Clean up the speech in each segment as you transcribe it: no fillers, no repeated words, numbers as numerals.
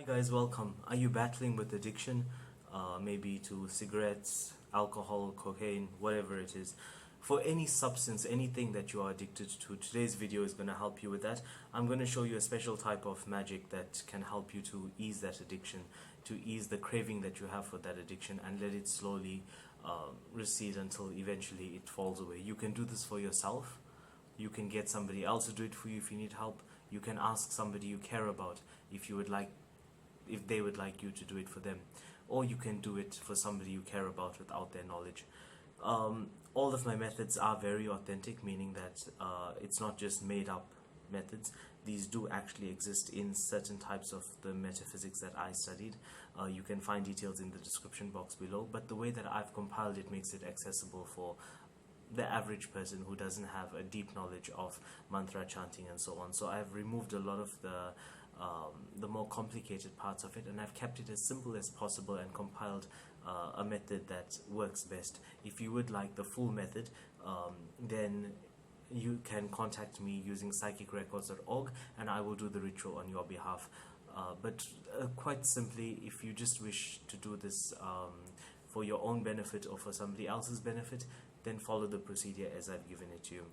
Guys, welcome. Are you battling with addiction? Maybe to cigarettes, alcohol, cocaine, whatever it is. For any substance, anything that you are addicted to, today's video is going to help you with that. I'm going to show you a special type of magic that can help you to ease that addiction, to ease the craving that you have for that addiction, and let it slowly recede until eventually it falls away. You can do this for yourself. You can get somebody else to do it for you if you need help. You can ask somebody you care about if they would like you to do it for them, or you can do it for somebody you care about without their knowledge. All of my methods are very authentic, meaning that it's not just made up methods. These do actually exist in certain types of the metaphysics that I studied. You can find details in the description box below, but the way that I've compiled it makes it accessible for the average person who doesn't have a deep knowledge of mantra chanting and so on. So I've removed a lot of the more complicated parts of it, and I've kept it as simple as possible and compiled a method that works best. If you would like the full method, then you can contact me using psychicrecords.org and I will do the ritual on your behalf. But quite simply, if you just wish to do this for your own benefit or for somebody else's benefit, then follow the procedure as I've given it to you.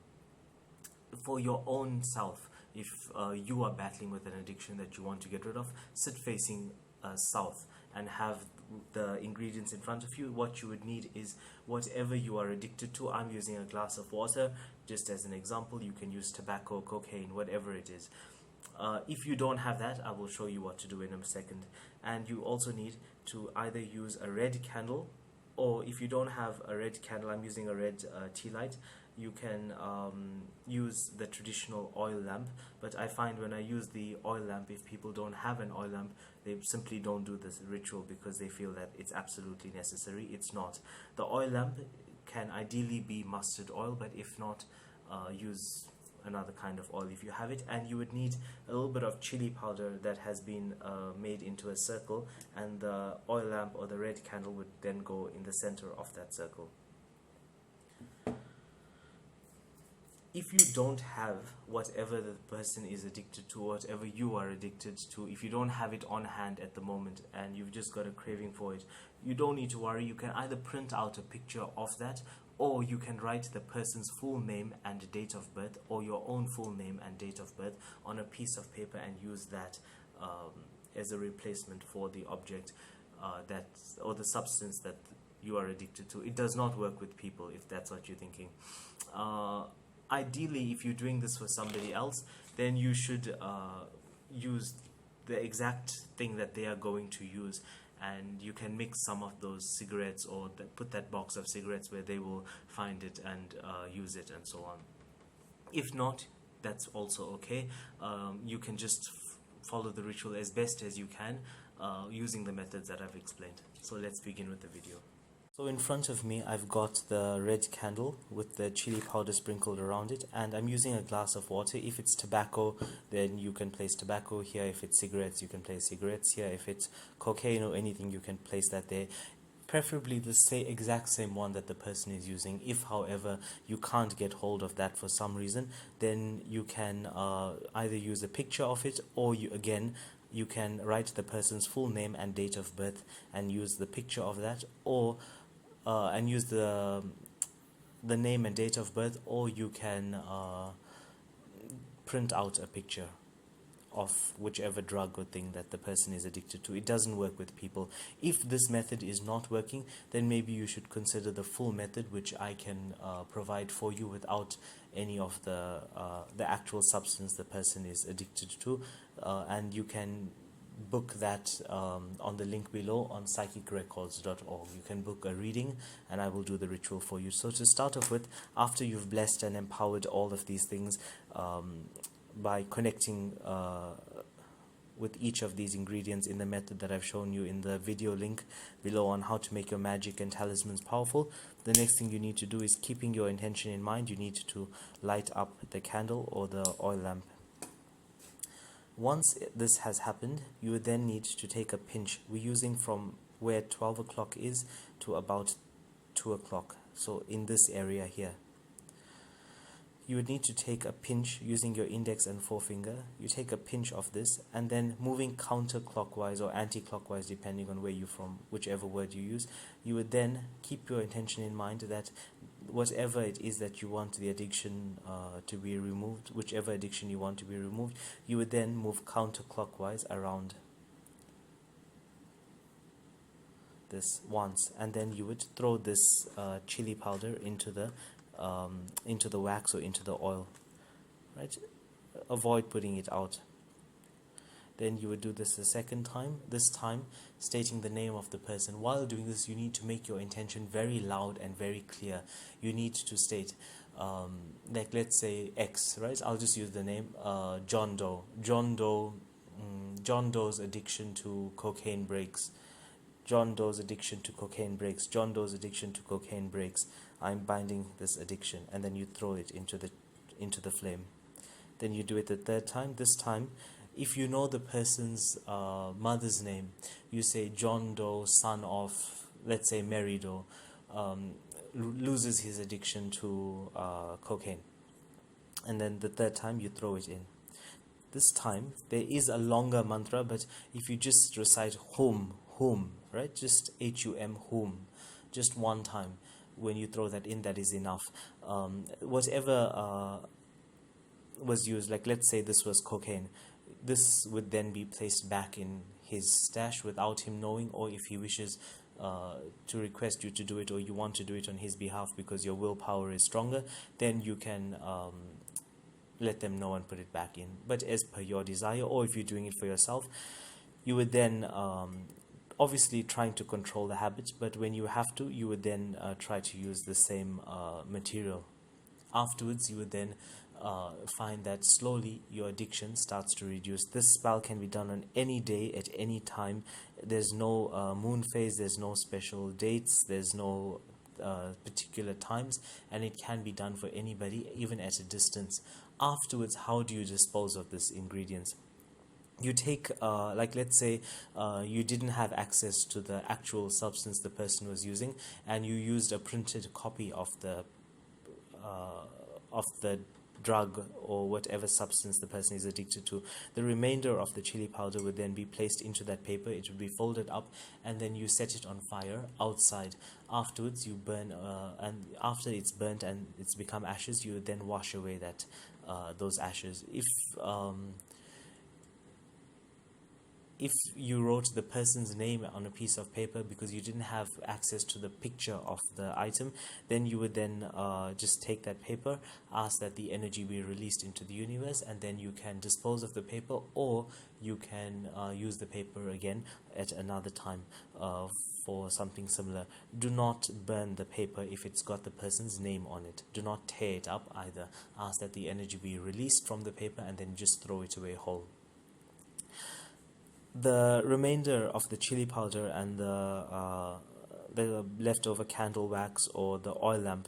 For your own self, if you are battling with an addiction that you want to get rid of, sit facing south and have the ingredients in front of you. What you would need is whatever you are addicted to. I'm using a glass of water just as an example. You can use tobacco, cocaine, whatever it is. If you don't have that, I will show you what to do in a second. And you also need to either use a red candle, or if you don't have a red candle, I'm using a red tea light. You can use the traditional oil lamp, but I find when I use the oil lamp, if people don't have an oil lamp, they simply don't do this ritual because they feel that it's absolutely necessary. It's not. The oil lamp can ideally be mustard oil, but if not, use another kind of oil if you have it. And you would need a little bit of chili powder that has been made into a circle, and the oil lamp or the red candle would then go in the center of that circle. If you don't have whatever the person is addicted to, whatever you are addicted to, if you don't have it on hand at the moment and you've just got a craving for it, you don't need to worry. You can either print out a picture of that, or you can write the person's full name and date of birth, or your own full name and date of birth on a piece of paper and use that as a replacement for the object or the substance that you are addicted to. It does not work with people, if that's what you're thinking. Ideally, if you're doing this for somebody else, then you should use the exact thing that they are going to use, and you can mix some of those cigarettes, or put that box of cigarettes where they will find it and use it and so on. If not, that's also okay. You can just follow the ritual as best as you can using the methods that I've explained. So let's begin with the video. So in front of me, I've got the red candle with the chili powder sprinkled around it, and I'm using a glass of water. If it's tobacco, then you can place tobacco here. If it's cigarettes, you can place cigarettes here. If it's cocaine or anything, you can place that there. Preferably the exact same one that the person is using. If, however, you can't get hold of that for some reason, then you can either use a picture of it, or you can write the person's full name and date of birth and use the picture of that, or and use the name and date of birth, or you can print out a picture of whichever drug or thing that the person is addicted to. It doesn't work with people. If this method is not working, then maybe you should consider the full method, which I can provide for you without any of the actual substance the person is addicted to, and you can book that on the link below on psychicrecords.org. You can book a reading and I will do the ritual for you. So to start off with, after you've blessed and empowered all of these things by connecting with each of these ingredients in the method that I've shown you in the video link below on how to make your magic and talismans powerful, the next thing you need to do is, keeping your intention in mind, you need to light up the candle or the oil lamp. Once this has happened, you would then need to take a pinch. We're using from where 12 o'clock is to about 2 o'clock, so in this area here. you would need to take a pinch using your index and forefinger. You take a pinch of this, and then moving counterclockwise or anti-clockwise, depending on where you're from, whichever word you use, you would then keep your intention in mind that whatever it is that you want the addiction to be removed, whichever addiction you want to be removed, you would then move counterclockwise around this once, and then you would throw this chili powder into the wax or into the oil, right? Avoid putting it out. Then you would do this a second time, this time stating the name of the person. While doing this, you need to make your intention very loud and very clear. You need to state, like let's say X, right? I'll just use the name John Doe. John Doe's addiction to cocaine breaks. John Doe's addiction to cocaine breaks. John Doe's addiction to cocaine breaks. I'm binding this addiction, and then you throw it into the flame. Then you do it the third time. This time, if you know the person's mother's name, you say John Doe, son of, let's say, Mary Doe, loses his addiction to cocaine. And then the third time you throw it in. This time there is a longer mantra, but if you just recite whom, right, just H-U-M, whom, just one time, when you throw that in, that is enough. Whatever was used, like let's say this was cocaine, this would then be placed back in his stash without him knowing, or if he wishes to request you to do it, or you want to do it on his behalf because your willpower is stronger, then you can let them know and put it back in. But as per your desire, or if you're doing it for yourself, you would then obviously trying to control the habits, but when you have to, you would then try to use the same material. Afterwards, you would then find that slowly your addiction starts to reduce. This spell can be done on any day, at any time. There's no moon phase, there's no special dates, there's no particular times, and it can be done for anybody, even at a distance. Afterwards, how do you dispose of these ingredients? You take, like let's say you didn't have access to the actual substance the person was using, and you used a printed copy of the drug or whatever substance the person is addicted to. The remainder of the chili powder would then be placed into that paper. It would be folded up, and then you set it on fire outside. Afterwards, you burn, and after it's burnt and it's become ashes, you would then wash away that those ashes. If you wrote the person's name on a piece of paper because you didn't have access to the picture of the item, then you would then just take that paper, ask that the energy be released into the universe, and then you can dispose of the paper, or you can use the paper again at another time for something similar. Do not burn the paper if it's got the person's name on it. Do not tear it up either. Ask that the energy be released from the paper, and then just throw it away whole. The remainder of the chili powder and the leftover candle wax or the oil lamp,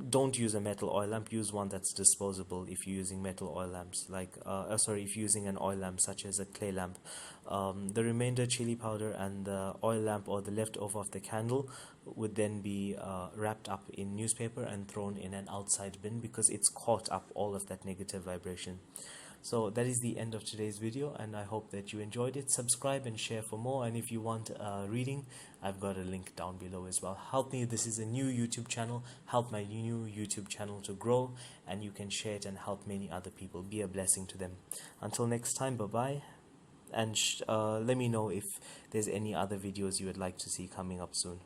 don't use a metal oil lamp. Use one that's disposable if you're using metal oil lamps, like if you're using an oil lamp such as a clay lamp. The remainder chili powder and the oil lamp or the leftover of the candle would then be wrapped up in newspaper and thrown in an outside bin, because it's caught up all of that negative vibration. So that is the end of today's video, and I hope that you enjoyed it. Subscribe and share for more, and if you want reading, I've got a link down below as well. Help me, this is a new YouTube channel, help my new YouTube channel to grow, and you can share it and help many other people. Be a blessing to them. Until next time, bye bye, and let me know if there's any other videos you would like to see coming up soon.